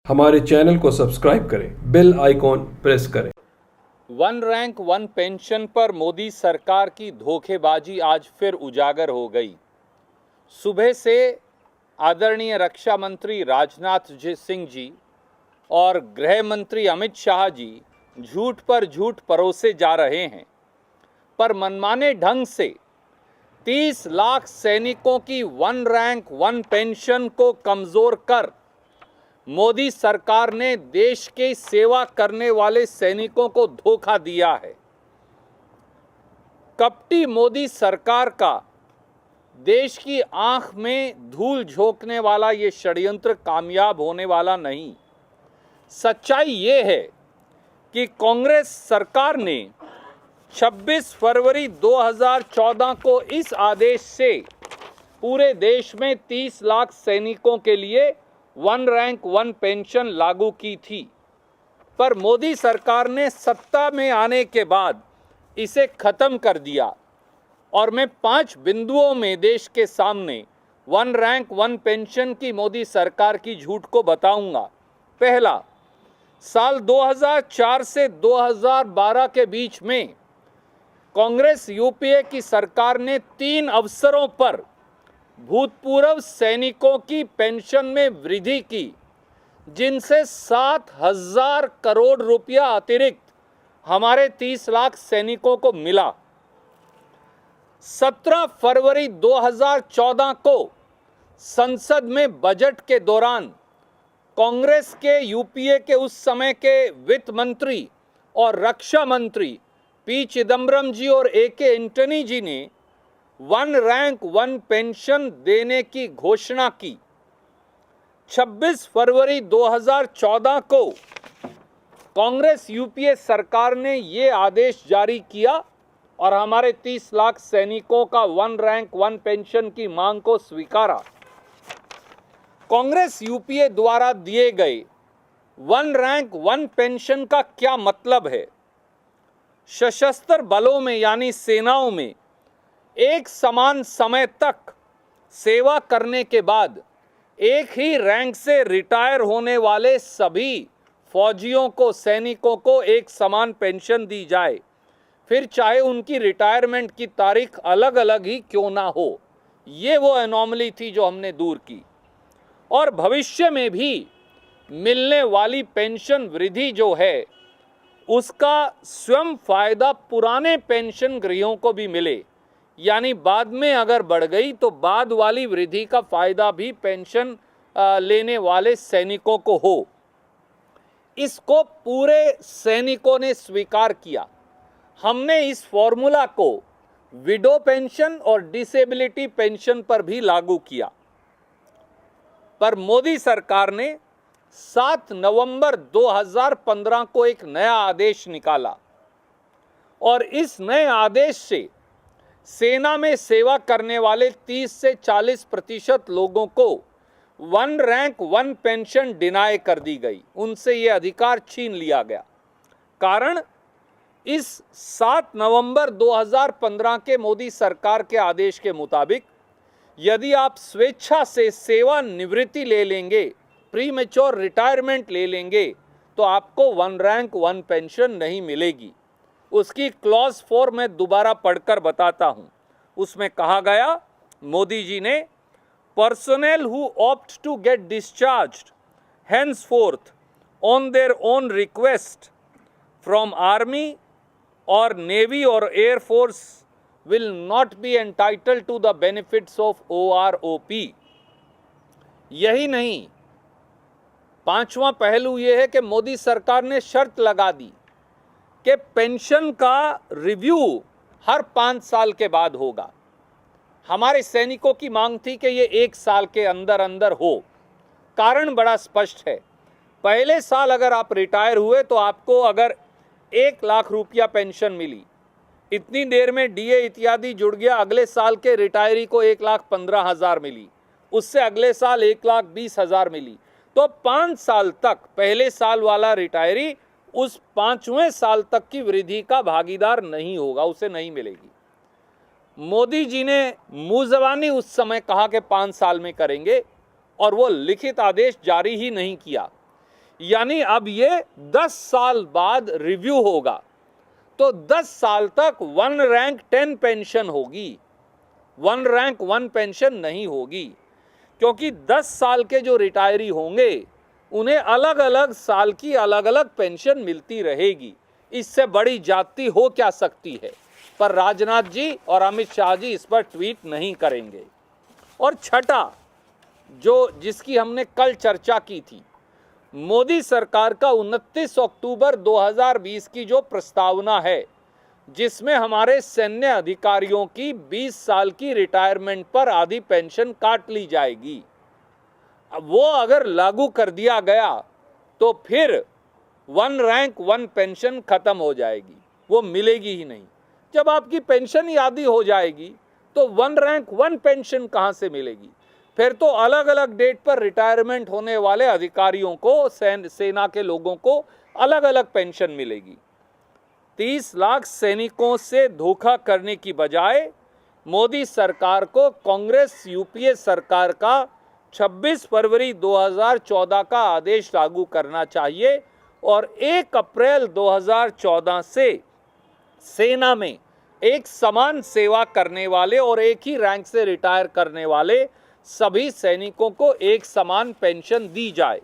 हमारे चैनल को सब्सक्राइब करें, बेल आइकॉन प्रेस करें। वन रैंक वन पेंशन पर मोदी सरकार की धोखेबाजी आज फिर उजागर हो गई। सुबह से आदरणीय रक्षा मंत्री राजनाथ सिंह जी और गृह मंत्री अमित शाह जी झूठ पर झूठ परोसे जा रहे हैं, पर मनमाने ढंग से 30 लाख सैनिकों की वन रैंक वन पेंशन को कमजोर कर मोदी सरकार ने देश की सेवा करने वाले सैनिकों को धोखा दिया है। कपटी मोदी सरकार का देश की आंख में धूल झोंकने वाला ये षड्यंत्र कामयाब होने वाला नहीं। सच्चाई ये है कि कांग्रेस सरकार ने 26 फरवरी 2014 को इस आदेश से पूरे देश में 30 लाख सैनिकों के लिए वन रैंक वन पेंशन लागू की थी, पर मोदी सरकार ने सत्ता में आने के बाद इसे खत्म कर दिया। और मैं 5 बिंदुओं में देश के सामने वन रैंक वन पेंशन की मोदी सरकार की झूठ को बताऊंगा। पहला, साल 2004 से 2012 के बीच में कांग्रेस यूपीए की सरकार ने 3 अवसरों पर भूतपूर्व सैनिकों की पेंशन में वृद्धि की, जिनसे 7,000 करोड़ रुपया अतिरिक्त हमारे 30 लाख सैनिकों को मिला। 17 फरवरी 2014 को संसद में बजट के दौरान कांग्रेस के यूपीए के उस समय के वित्त मंत्री और रक्षा मंत्री पी चिदम्बरम जी और ए.के. एंटनी जी ने वन रैंक वन पेंशन देने की घोषणा की। 26 फरवरी 2014 को कांग्रेस यूपीए सरकार ने ये आदेश जारी किया और हमारे 30 लाख सैनिकों का वन रैंक वन पेंशन की मांग को स्वीकारा। कांग्रेस यूपीए द्वारा दिए गए वन रैंक वन पेंशन का क्या मतलब है? सशस्त्र बलों में यानी सेनाओं में एक समान समय तक सेवा करने के बाद एक ही रैंक से रिटायर होने वाले सभी फौजियों को, सैनिकों को एक समान पेंशन दी जाए, फिर चाहे उनकी रिटायरमेंट की तारीख अलग अलग ही क्यों ना हो। ये वो एनॉमली थी जो हमने दूर की। और भविष्य में भी मिलने वाली पेंशन वृद्धि जो है उसका स्वयं फायदा पुराने पेंशन गृहों को भी मिले, यानी बाद में अगर बढ़ गई तो बाद वाली वृद्धि का फायदा भी पेंशन लेने वाले सैनिकों को हो। इसको पूरे सैनिकों ने स्वीकार किया। हमने इस फॉर्मूला को विडो पेंशन और डिसेबिलिटी पेंशन पर भी लागू किया, पर मोदी सरकार ने 7 नवंबर 2015 को एक नया आदेश निकाला और इस नए आदेश से सेना में सेवा करने वाले 30 से 40% लोगों को one rank one pension deny कर दी गई, उनसे ये अधिकार छीन लिया गया। कारण, इस 7 नवंबर 2015 के मोदी सरकार के आदेश के मुताबिक यदि आप स्वेच्छा से सेवा निवृत्ति ले लेंगे, प्रीमेच्योर रिटायरमेंट ले लेंगे, तो आपको वन रैंक वन पेंशन नहीं मिलेगी। उसकी क्लॉज 4 में दोबारा पढ़कर बताता हूं। उसमें कहा गया, मोदी जी ने, personnel who opt to get discharged henceforth on their own request from army or navy or air force will not be entitled to the benefits of OROP। यही नहीं, 5वां पहलू यह है कि मोदी सरकार ने शर्त लगा दी कि पेंशन का रिव्यू हर 5 साल के बाद होगा। हमारे सैनिकों की मांग थी कि ये 1 साल के अंदर अंदर हो। कारण बड़ा स्पष्ट है। पहले साल अगर आप रिटायर हुए तो आपको अगर 1 लाख रुपया पेंशन मिली, इतनी देर में डीए इत्यादि जुड़ गया, अगले साल के रिटायरी को 1,15,000 मिली, उससे अगले साल 1,20,000 मिली, तो 5 साल तक पहले साल वाला रिटायरी उस 5वें साल तक की वृद्धि का भागीदार नहीं होगा, उसे नहीं मिलेगी। मोदी जी ने मुंह ज़बानी उस समय कहा कि 5 साल में करेंगे और वो लिखित आदेश जारी ही नहीं किया। यानी अब ये 10 साल बाद रिव्यू होगा, तो 10 साल तक 1 रैंक 10 पेंशन होगी, 1 रैंक 1 पेंशन नहीं होगी, क्योंकि 10 साल के जो रिटायरी होंगे उन्हें अलग अलग साल की अलग अलग पेंशन मिलती रहेगी। इससे बड़ी जाति हो क्या सकती है। पर राजनाथ जी और अमित शाह जी इस पर ट्वीट नहीं करेंगे। और छठा, जो जिसकी हमने कल चर्चा की थी, मोदी सरकार का 29 अक्टूबर 2020 की जो प्रस्तावना है, जिसमें हमारे सैन्य अधिकारियों की 20 साल की रिटायरमेंट पर आधी पेंशन काट ली जाएगी, वो अगर लागू कर दिया गया तो फिर 1 रैंक 1 पेंशन खत्म हो जाएगी, वो मिलेगी ही नहीं। जब आपकी पेंशन ही आधी हो जाएगी तो 1 रैंक 1 पेंशन कहां से मिलेगी। फिर तो अलग अलग डेट पर रिटायरमेंट होने वाले अधिकारियों को, सेना के लोगों को अलग अलग पेंशन मिलेगी। 30 लाख सैनिकों से धोखा करने की बजाय मोदी सरकार को कांग्रेस यूपीए सरकार का 26 फरवरी 2014 का आदेश लागू करना चाहिए और 1 अप्रैल 2014 से सेना में एक समान सेवा करने वाले और एक ही रैंक से रिटायर करने वाले सभी सैनिकों को एक समान पेंशन दी जाए।